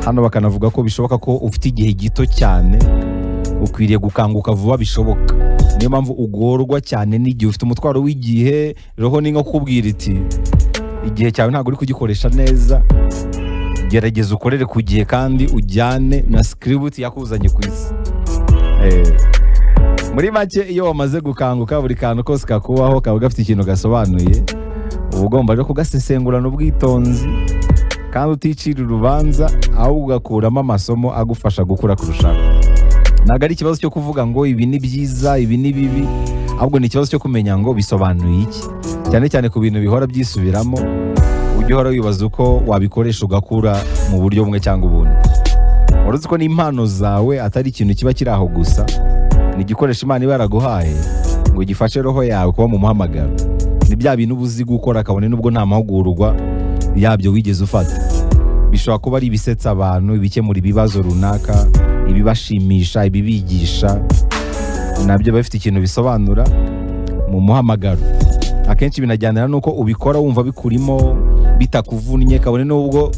Hano bakanavuga ko bishoboka ko ufite igihe gito cyane, ukwiriye gukanguka vuba bishoboka. Niyo mpamvu ugorwa cyane n'igihe ufite umutwaro w'igihe. Roho ni nko kukubwira iti igihe cyawe ntabwo uri kugikoresha neza, gerageza ukorere ku gihe kandi ujyane na script yakuzanye ku isi. Muri make iyo wamaze gukanguka, buri kantu kose kakubaho kaba gafite ikintu gasobanuye, uba ugomba rero kugasesengurana ubwitonzi kandi uticira urubanza, ahubwo ugakuramo amasomo agufasha gukura kurushaho. Ntabwo ari ikibazo cyo kuvuga ngo ibi ni byiza, ibi ni bibi, ahubwo ni ikibazo cyo kumenya ngo bisobanuye iki, cyane cyane ku bintu bihora byisubiramo. Ujye uhora wibaza uko wabikoresha ugakura mu buryo bumwe cyangwa ubundi. Uruzi ko n'impano zawe atari ikintu kiba kiri aho gusa, ni igikoresho Imana iba yaraguhaye ngo gifashe roho yawe kuba mu muhamagaro. Ni bya bintu uba uzi gukora kabone nubwo nta mahugurwa yabyo wigeze ufata. Bishobora kuba ari ibisetsa abantu, ibikemura ibibazo runaka, ibibashimisha, ibibigisha, nabyo biba bifite ikintu bisobanura mu muhamagaro. Akenshi binajyanira nuko ubikora wumva bikurimo bitakuvunnye, kabone nubwo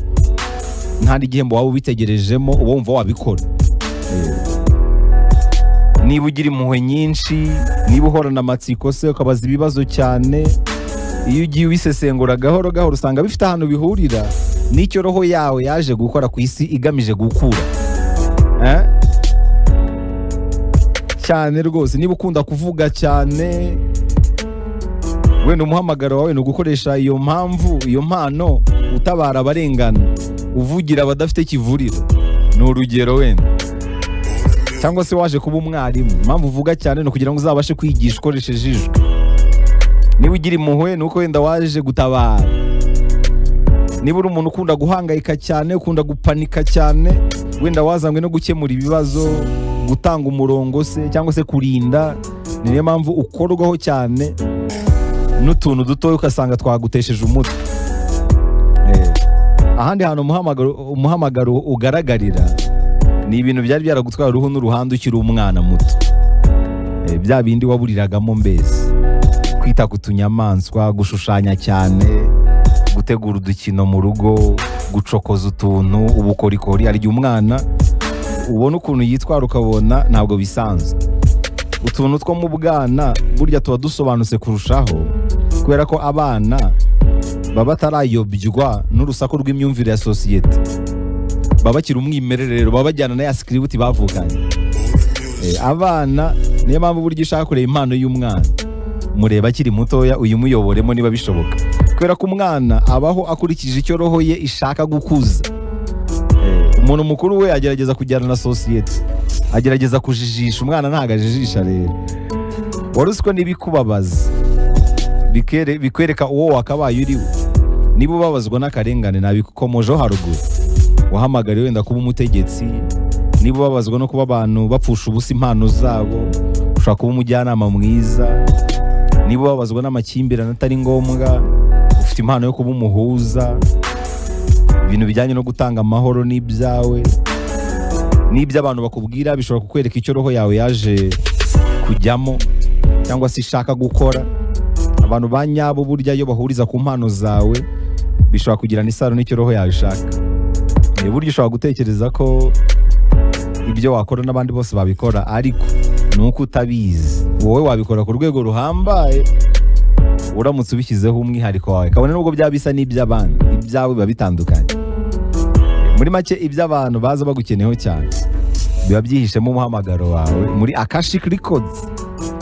nta n'igihembo waba ubitegerejemo, uba wumva wabikora. Niba ugira impuhwe nyinshi, niba uhorana amatsiko se ukabaza ibibazo cyane, iyo ugiye ubisesengura gahoro gahoro usanga bifite ahantu bihurira n'icyo roho yawe yaje gukora ku isi igamije gukura. Cyane rwose. Niba ukunda kuvuga cyane, wenda umuhamagaro wawe ni ugukoresha iyo mpano utabara abarengana, uvugira abadafite kivurira. Ni urugero wenda. Cyangwa se waje kuba umwarimu, impamvu uvuga cyane ni ukugira ngo uzabashe kwigisha ukoresheje ijwi. Niba ugira impuhwe ni uko wenda waje gutabara. Niba uri umuntu ukunda guhangayika cyane, ukunda gupanika cyane, wenda wazanywe no gukemura ibibazo, gutanga umurongo se cyangwa se kurinda. Niyo mpamvu ukorwaho cyane n'utuntu dutoya ugasanga twagutesheje umutwe. Ahandi hantu umuhamagaro ugaragarira ni ibintu byari byaragutwara uruhu n'uruhande ukiri umwana muto. Bya bindi waburiragamo mbese, kwita ku tunyamaswa, gushushanya cyane, gutegura udukino mu rugo, gucokoza utuntu, ubukorikori. Hari igihe umwana ubona ukuntu yitwara ukabona ntabwo bisanzwe. Utuntu two mu bwana burya tuba dusobanutse kurushaho, kubera ko abana baba batarayobywa n'urusaku rw'imyumvire ya sosiyete, baba bakiri umwimerere rero, baba bajyana na ya script bavukanye. Abana niyo mpamvu buryo ushaka kureba impano y'umwana, mureba akiri mutoya uyimuyoboremo niba bishoboka, kubera ko umwana abaho akurikije icyo roho ye ishaka gukuza. Umuntu mukuru we agerageza kujyana na sosiyete, agerageza kujijisha, umwana ntabwo ajijisha rero. Wari uzi ko n'ibikubabaza bikwereka uwo wakabaye uri we. Niba ubabazwa n'akarengane nabikomojeho haruguru, wahamagariwe wenda kuba umutegetsi. Niba ubabazwa no kuba abantu bapfusha ubusa impano zabo, ushaka kuba umujyanama mwiza. Niba ubabazwa n'amakimbirane atari ngombwa, ufite impano yo kuba umuhuza. Ibintu bijyanye no gutanga amahoro n'ibyawe, n'ibyo abantu bakubwira bishobora kukwereka icyo roho yawe yaje kujyamo cyangwa se ishaka gukora. Abantu ba nyabo burya iyo bahuriza ku mpano zawe bishobora kugirana isano n'icyo roho yawe ishaka. Burya ushobora gutekereza ko ibyo wakora n'abandi bose babikora, ariko nuko utabizi. Wowe wabikora ku rwego ruhambaye uramutse ubishyizeho umwihariko wawe, kabone nubwo byaba bisa n'iby'abandi, ibyawe biba bitandukanye. Muri make iby'abantu baza bagukeneyeho cyane biba byihishemo umuhamagaro wawe muri Akashic Records.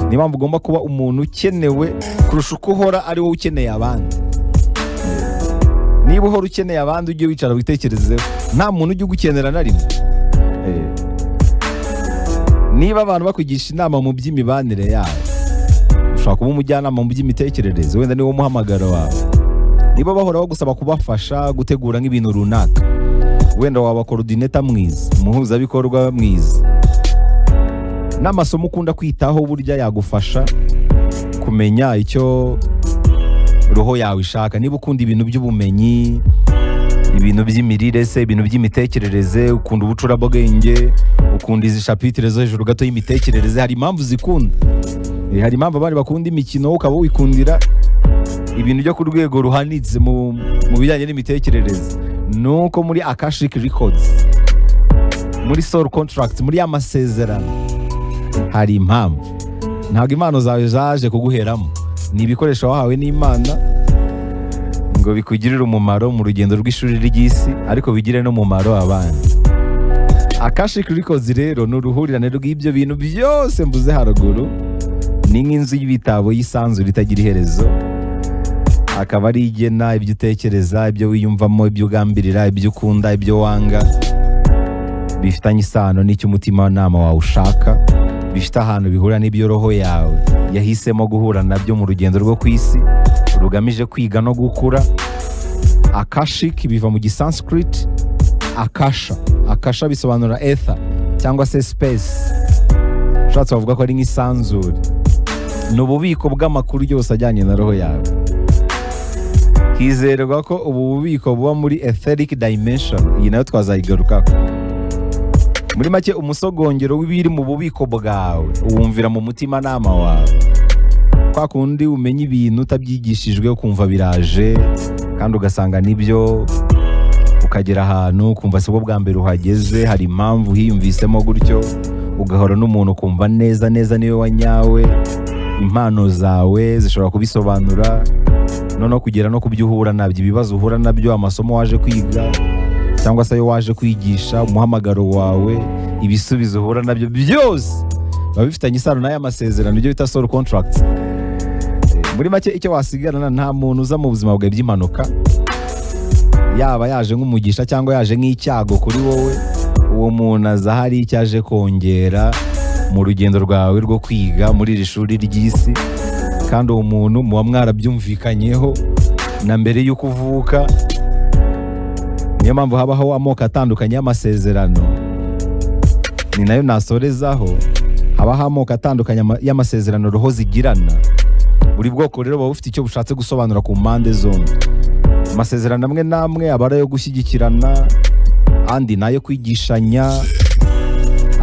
Niyo mpamvu ugomba kuba umuntu ukenewe kurusha uko uhora ari wowe ukeneye abandi. Niba uhora ukeneye abandi, ujye wicara witekerezeho, nta muntu ujya ugukenera na rimwe. Niba abantu bakugisha inama mu by'imibanire yawe, ushobora kuba umujyanama mu by'imitekerereze, wenda niwo muhamagaro wawe. Niba bahora bagusaba kubafasha gutegura nk'ibintu runaka, wenda waba coordinator mwiza, umuhuzabikorwa mwiza. N'amasomo ukunda kwitaho burya yagufasha kumenya icyo roho yawe ishaka. Niba ukunda ibintu by'ubumenyi, ibintu by'imirire se, ibintu by'imitekerereze, ukunda ubucurabwenge, ukunda izi chapitre zo hejuru gato y'imitekerereze, hari impamvu zikunda. Hari impamvu abandi bakunda imikino, ukaba wikundira ibintu byo ku rwego ruhanitse mu bijyanye n'imitekerereze. Nuko muri Akashic Records, muri soul contract, muri amasezerano hari impamvu. Ntabwo impano zawe zaje kuguheramo, ni ibikoresho wahawe n'Imana ngo bikugirire umumaro mu rugendo rw'ishuri ry'isi, ariko bigire no umumaro abandi. Akashic Records rero ni uruhurirane rw'ibyo bintu byose mvuze haruguru. Ni nk'inzu y'ibitabo y'isanzure itagira iherezo, akaba ari igena ibyo utekereza, ibyo wiyumvamo, ibyo ugambirira, ibyo ukunda, ibyo wanga, bifitanye isano n'icyo umutimanama wawe ushaka, bifite ahantu bihura n'ibyo roho yawe yahisemo guhura nabyo mu rugendo rwo ku isi rugamije kwiga no gukura. Akashic biva mu Gisanskrit akasha. Akasha bisobanura ether cyangwa se space, ushatse bavuga ko ari nk'isanzure. Ni ububiko bw'amakuru yose ajyanye na roho yawe. Hizerwa ko ubu bubiko buba muri etheric dimension, iyi nayo twazayigarukaho. Muri make umusogongero w'ibiri mu bubiko bwawe uwumvira mu mutimanama wawe. Kwa kundi umenya ibintu utabyigishijwe ukumva biraje, kandi ugasanga nibyo, ukagera ahantu ukumva sibwo bwa mbere uhageze, hari impamvu hiyumvisemo gutyo, ugahora n'umuntu ukumva neza neza niwe wanyawe. Impano zawe zishobora kubisobanura, noneho kugera no kubyo uhura nabyo, ibibazo uhura nabyo, amasomo waje kwiga cyangwa se ayo waje kwigisha, umuhamagaro wawe, ibisubizo uhura nabyo byose biba bifitanye isano n'aya masezerano, ibyo bita soul contracts. Muri make icyo wasigarana, nta muntu uza mu buzima bwawe by'impanuka, yaba yaje nk'umugisha cyangwa yaje nk'icyago kuri wowe. Uwo muntu aza hari icyo aje kongera mu rugendo rwawe rwo kwiga muri iri shuri ry'isi, kandi uwo muntu muba mwarabyumvikanyeho na mbere y'uko uvuka. Niyo mpamvu habaho amoko atandukanye y'amasezerano, ni nayo nasorezaho. Habaho amoko atandukanye y'amasezerano roho zigirana. Buri bwoko rero buba bufite icyo bushatse gusobanura ku mpande zombi. Amasezerano amwe n'amwe aba ari ayo gushyigikirana, andi nayo kwigishanya,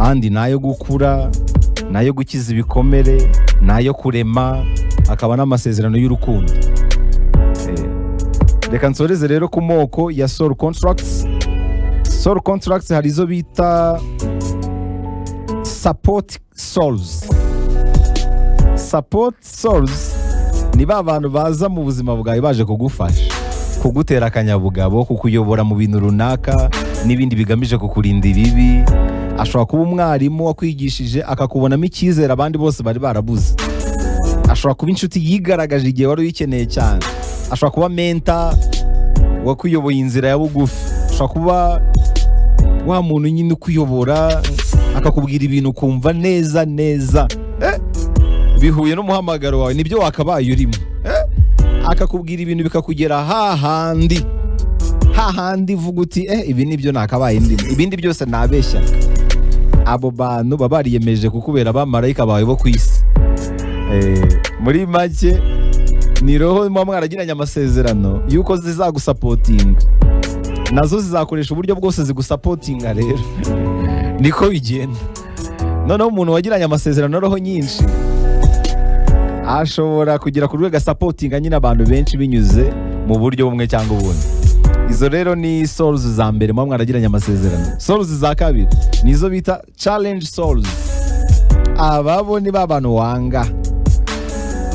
andi nayo gukura, nayo gukiza ibikomere, nayo kurema, akaba n'amasezerano y'urukundo. Reka nsoreze rero ku moko ya soul contracts. Soul contracts hari izo bita support souls. Support souls ni ba bantu baza mu buzima bwawe baje kugufasha. kugutera akanyabugabo, kukuyobora mu bintu runaka n'ibindi bigamije kukurinda ibibi. Ashobora kuba umwarimu wakwigishije akakubonamo icyizere abandi bose bari barabuze. Ashobora kuba inshuti yigaragaje igihe wari uyikeneye cyane. Ashobora kuba menta wakuyoboye inzira ya bugufi. Ashobora kuba wa muntu nyine ukuyobora akakubwira ibintu ukumva neza neza bihuye n'umuhamagaro wawe, nibyo wakabaye urimo. Akakubwira ibintu bikakugera hahandi uvuga uti ibi nibyo nakabaye ndimo, ibindi byose nabeshya. Abo bantu baba bariyemeje kukubera abamarayika bawe bo ku isi. Muri make ni roho muba mwaragiranye amasezerano yuko zizagusapotinga, nazo zizakoresha uburyo bwose zigusapotinga. Rero niko bigenda. Noneho umuntu wagiranye amasezerano roho nyinshi ashobora kugera ku rwego sapotinga nyine abantu benshi binyuze mu buryo bumwe cyangwa ubundi. Izo rero ni souls za mbere muba mwaragiranye amasezerano. Souls za kabiri nizo bita challenge souls. Ababo ni babantu wanga,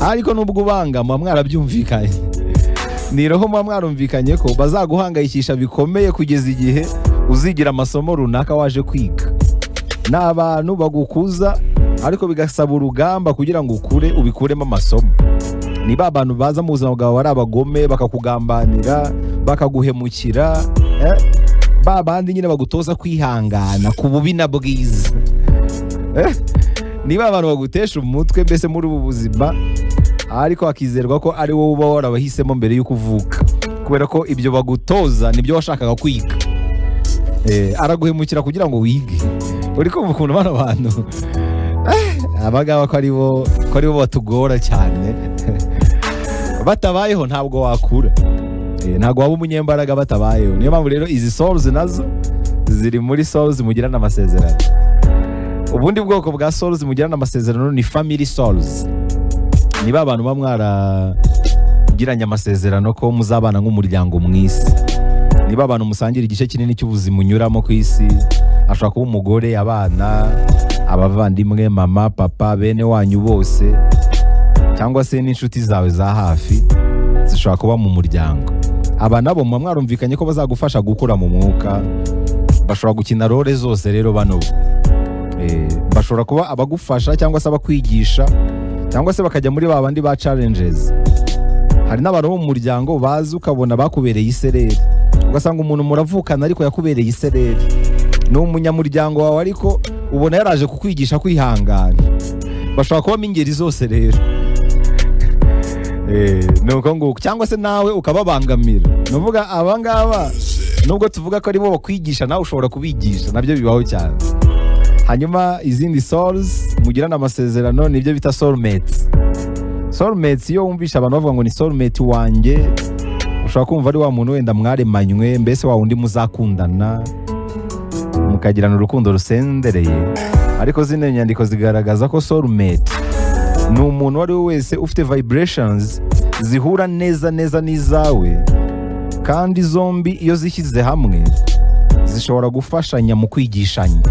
ariko nubwo ubanga muba mwarabyumvikanye. Ni roho muba mwarumvikanye ko bazaguhangayikisha bikomeye kugeza igihe uzigira amasomo runaka waje kwiga. Ni abantu bagukuza ariko bigasaba urugamba kugira ngo ukure ubikuremo amasomo. Ni abantu baza mu buzima bwawe ari abagome, bakakugambanira, bakaguhemukira, bandi nyine bagutoza kwihangana ku bubi na bwiza. Ni abantu bagutesha umutwe mbese muri ubu buzima, ariko hakizerwa ko ari wowe uba warabahisemo mbere y'uko uvuka, kubera ko ibyo bagutoza nibyo washakaga kwiga. Araguhemukira kugira ngo wige. Uri kumva ukuntu bano bantu abagabo ko aribo batugora cyane. Batabayeho ntabwo wakura, ntabwo waba umunyembaraga batabayeho. Niyo mpamvu rero izi souls nazo ziri muri souls mugirana amasezerano. Ubundi bwoko bwa souls mugirana amasezerano ni family souls. Niba abantu ba mwaragiranye amasezerano ko muzabana nk'umuryango mw'isi. Niba abantu musangira igice kinini cy'ubuzima unyuramo ku isi. Ashobora kuba umugore, abana, abavandimwe, mama, papa, bene wanyu bose, cyangwa se n'inshuti zawe za hafi zishobora kuba mu muryango. Aba nabo muba mwarumvikanye ko bazagufasha gukura mu mwuka. Bashobora gukina role zose rero bano. Bashobora kuba abagufasha cyangwa se abakwigisha, cyangwa se bakajya muri babandi ba challenges. Hari n'abantu bo mu muryango bazi ukabona bakubereye isereri, ugasanga umuntu muravukana ariko yakubereye isereri. Ni umunyamuryango wawe ariko ubona yaraje kukwigisha kwihangana. Bashobora kuba ingeri zose rero. Nuko nguko, cyangwa se nawe ukababangamira. Nuvuga abangaba nubwo tuvuga ko aribo bakwigisha, nawe ushobora kubigisha, nabyo bibaho cyane. Hanyuma izindi souls mugirana amasezerano nibyo bita soulmates. Soulmates iyo wumvisha abantu bavuga ngo ni soulmate wanjye, ushobora kumva ari wa muntu wenda mwaremanywe, mbese wa wundi muzakundana mukagirana urukundo rusendereye. Ariko zino nyandiko zigaragaza ko soulmate ni umuntu wari we wese ufite vibrations zihura neza neza n'izawe, kandi zombi iyo zishyize hamwe zishobora gufashanya mu kwigishanya.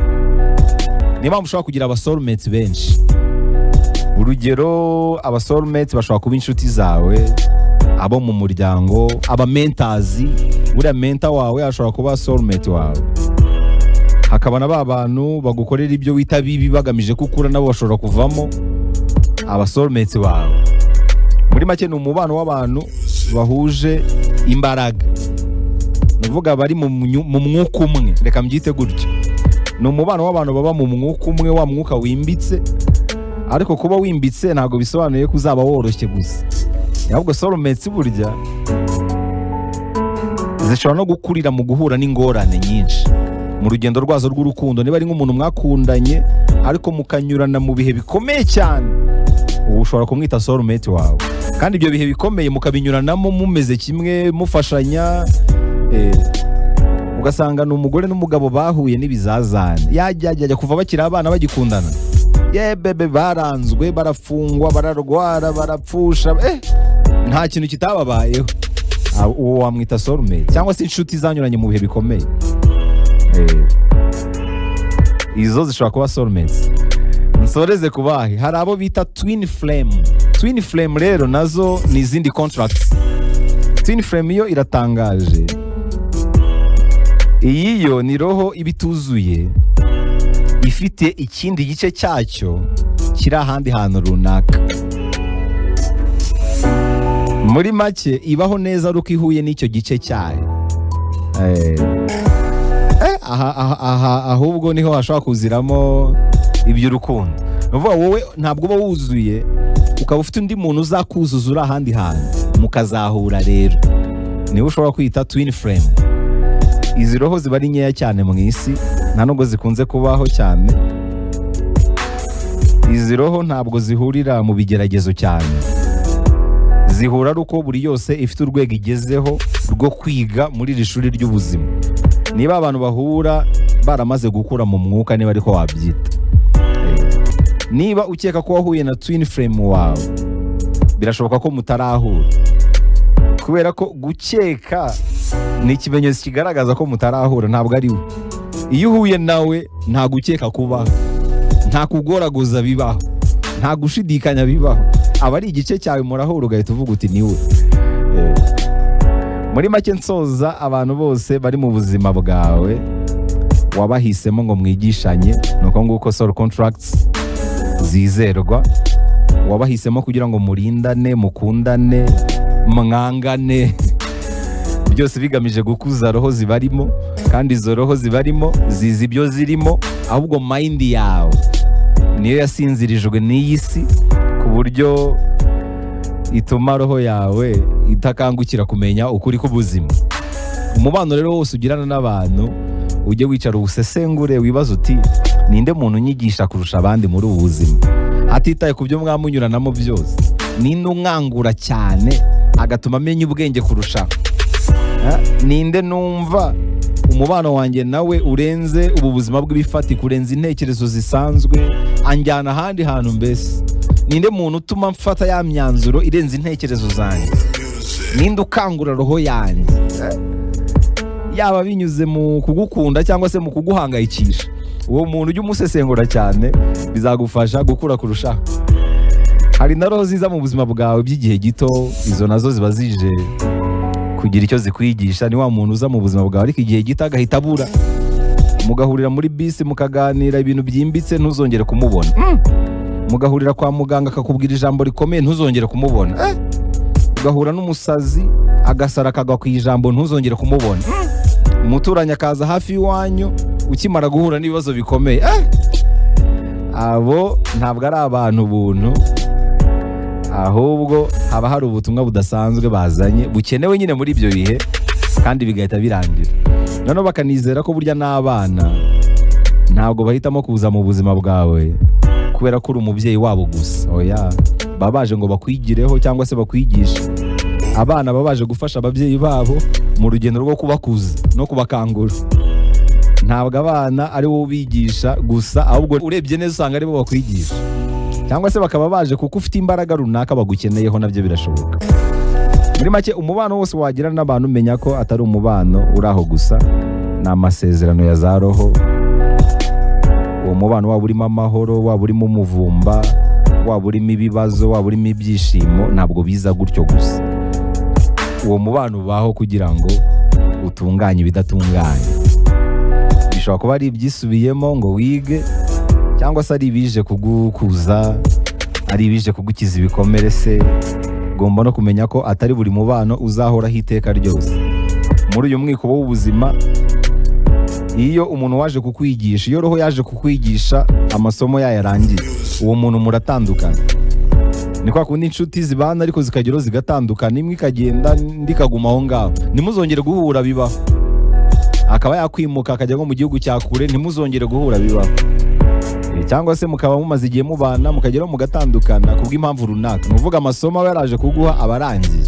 Niyo mpamvu ushobora kugira aba soulmates benshi. Urugero, aba soulmates bashobora kuba inshuti zawe, abo mu muryango, aba mentors. Buriya mentor wawe ashobora kuba soulmate wawe. Hakaba na ba bantu bagukorera ibyo wita bibi bagamije kukura, nabo bashobora kuvamo aba soulmates wawe. Muri make ni umubano w'abantu bahuje imbaraga. Nuvuga bari mu mwuka umwe, reka mbyite gutyo. Ni umubano w'abantu baba mu mwuka umwe, wa mwuka wimbitse. Ariko kuba wimbitse ntabwo bisobanuye ko uzaba woroshye gusa. Ahubwo soulmates burya zishobora no gukurira mu guhura n'ingorane nyinshi mu rugendo rwazo rw'urukundo. Niba ari nk'umuntu mwakundanye ariko mukanyurana mu bihe bikomeye cyane, ubu ushobora kumwita soulmate wawe. Kandi ibyo bihe bikomeye mukabinyuranamo mumeze kimwe, mufashanya. Ugasanga ni umugore n'umugabo bahuye n'ibizazane. Yajya kuva bakiri abana bagikundana. Bebe baranzwe, barafungwa, bararwara, barapfusha. Nta kintu kitababayeho. Uwo wamwita soulmate, cyangwa se inshuti zanyuranye mu bihe bikomeye. Izo zishobora kuba soulmates. Nsoreze kubahe, hari abo bita twin flame. Twin flame rero nazo ni izindi contracts. twin flame yo iratangaje. Iyi yo ni roho iba ituzuye, ifite ikindi gice cyacyo kiri ahandi hantu runaka. Muri make ibaho neza ari uko ihuye n'icyo gice cyayo. Ahubwo niho hashobora kuziramo iby'urukundo. Nuvuga wowe ntabwo uba wuzuye, ukaba ufite undi muntu uzakuzuza uri ahandi hantu, mukazahura rero. Niwe ushobora kwita twin flame. Izi roho ziba ari nkeya cyane mu isi, nta nubwo zikunze kubaho cyane. Izi roho ntabwo zihurira mu bigeragezo cyane, zihura ari uko buri yose ifite urwego igezeho rwo kwiga muri iri shuri ry'ubuzima. Niba abantu bahura baramaze gukura mu mwuka, niba ariko wabyita. Niba ukeka ko wahuye na twin flame wawe, birashoboka ko mutarahura, kubera ko gukeka ni ikimenyetso kigaragaza ko mutarahura, ntabwo ari we. Iyo uhuye nawe nta gukeka kubaho, nta kugoragoza bibaho, nta gushidikanya bibaho. Aba ari igice cyawe murahura, ugahita uvuga uti niwe. Muri make nsoza, abantu bose bari mu buzima bwawe wabahisemo ngo mwigishanye, nuko nguko soul contracts zizerwa. Wabahisemo kugira ngo murindane, mukundane, mwangane, byose bigamije gukuza roho zibarimo. Kandi izo roho zibarimo zizi ibyo zirimo, ahubwo mind yawe niyo yasinzirijwe n'iyi si, ku buryo ituma roho yawe itakangukira kumenya ukuri k'ubuzima. Umubano rero wose ugirana n'abantu, ujye wicara usesengure, wibaza uti ninde muntu unyigisha kurusha abandi muri ubu buzima, hatitaye ku byo mwamunyuranamo byose. Ninde unkangura cyane agatuma amenya ubwenge kurushaho? Ninde numva umubano wanjye nawe urenze ubu buzima bw'ibifatika, urenze intekerezo zisanzwe, anjyana ahandi hantu. Mbese ninde muntu utuma mfata ya myanzuro irenze intekerezo zanjye? Ninde ukangura roho yanjye, yaba binyuze mu kugukunda cyangwa se mu kuguhangayikisha? Uwo muntu ujye umusesengura cyane, bizagufasha gukura kurushaho. Hari na roho ziza mu buzima bwawe by'igihe gito, izo nazo ziba zije kugira icyo zikwigisha. Ni wa muntu uza mu buzima bwawe ariko igihe gito agahita abura, mugahurira muri bisi mukaganira ibintu byimbitse, ntuzongere kumubona. Mugahurira kwa muganga akakubwira ijambo rikomeye, ntuzongere kumubona. Ugahura n'umusazi agasara akagwa ku ijambo, ntuzongere kumubona. Umuturanyi akaza hafi y'iwanyu ukimara guhura n'ibibazo bikomeye. Abo ntabwo ari abantu buntu, ahubwo haba hari ubutumwa budasanzwe bazanye, bukenewe nyine muri ibyo bihe, kandi bigahita birangira. Noneho bakanizera ko burya n'abana ntabwo bahitamo kuza mu buzima bwawe kubera ko uri umubyeyi wabo gusa. Oya, baba baje ngo bakwigireho cyangwa se bakwigishe. Abana baba baje gufasha ababyeyi babo mu rugendo rwo kubakuza no kubakangura. Ntabwo abana ari wowe ubigisha gusa, ahubwo urebye neza usanga ari bo bakwigisha, cyangwa se bakaba baje kuko ufite imbaraga runaka bagukeneyeho, nabyo birashoboka. Muri make, umubano wose wagira n'abantu, menya ko atari umubano uri aho gusa, ni amasezerano ya za roho. Uwo mubano waba urimo amahoro, waba urimo umuvumba, waba urimo ibibazo, waba urimo ibyishimo, ntabwo biza gutyo gusa. Uwo mubano ubaho kugira ngo utunganye ibidatunganye. Bishobora kuba ari ibyisubiyemo ngo wige, cyangwa se ari ibije kugukuza, ari ibije kugukiza ibikomere se. Ugomba no kumenya ko atari buri mubano uzahoraho iteka ryose. Muri uyu mwikubo w'ubuzima, iyo umuntu waje kukwigisha, iyo roho yaje kukwigisha amasomo yayarangiye, uwo muntu muratandukana. Ni kwa kundi inshuti zibana ariko zikageraho zigatandukana, imwe ikagenda indi ikaguma aho ngaho, ntimuzongere guhura, bibaho. Akaba yakwimuka akajya nko mu gihugu cya kure, ntimuzongere guhura, bibaho. Cyangwa se mukaba mumaze igihe mubana, mukageraho mugatandukana kubw'impamvu runaka. Ni uvuga amasomo aba yaraje kuguha abarangiye.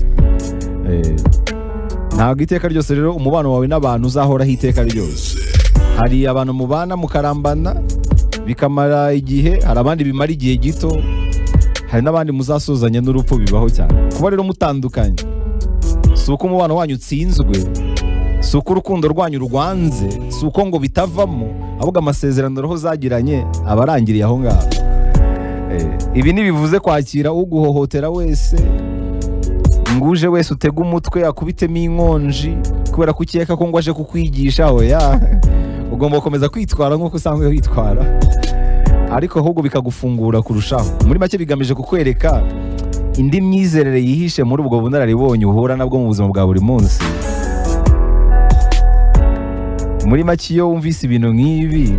Ntabwo iteka ryose rero umubano wawe n'abantu uzahoraho iteka ryose. Hari abantu mubana mukarambana bikamara igihe, hari abandi bimara igihe gito, hari n'abandi muzasuzanya n'urupfu, bibaho cyane. Kuba rero mutandukanye si uko umubano wanyu utsinzwe, si uko urukundo rwanyu rwanze, si uko ngo bitavamo, ahubwo amasezerano roho zagiranye aba arangiriye aho ngaho. Ibi ntibivuze kwakira uguhohotera wese, nguje wese utega umutwe akubitemo inkonji kubera ko ukeka ko ngo aje kukwigisha oya, ugomba gukomeza kwitwara nk'uko usanzwe witwara, ariko ahubwo bikagufungura kurushaho. Muri make bigamije kukwereka indi myizerere yihishe muri ubwo bunararibonye uhura nabwo mu buzima bwa buri munsi. Muri make iyo wumvise ibintu nk'ibi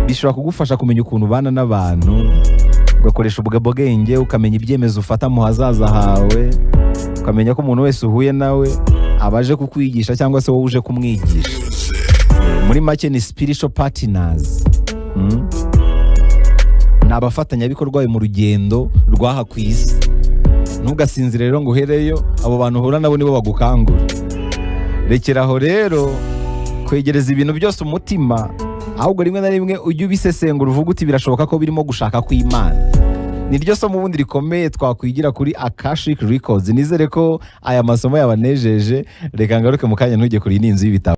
bishobora kugufasha kumenya ukuntu ubana n'abantu, ugakoresha ubwo bwenge, ukamenya ibyemezo ufata mu hazaza hawe, ukamenya ko umuntu wese uhuye nawe abaje kukwigisha cyangwa se wowe uje kumwigisha. Muri make ni spiritual partners. Ni abafatanyabikorwa mu rugendo rw'aha ku isi. Ntugasinzire rero ngo uhereyo, abo bantu uhura nabo nibo bagukangura. Rekeraho rero kwegereza ibintu byose umutima, ahubwo rimwe na rimwe ujye ubisesengura uvuga uti birashoboka ko birimo gushaka kw'Imana. Ni ryo somo ubundi rikomeye twakwigira kuri Akashic Records. Nizere ko aya masomo yabanejeje. Reka ngaruke mu kanya ntujye kuri iyi n'inzu y'ibitabo.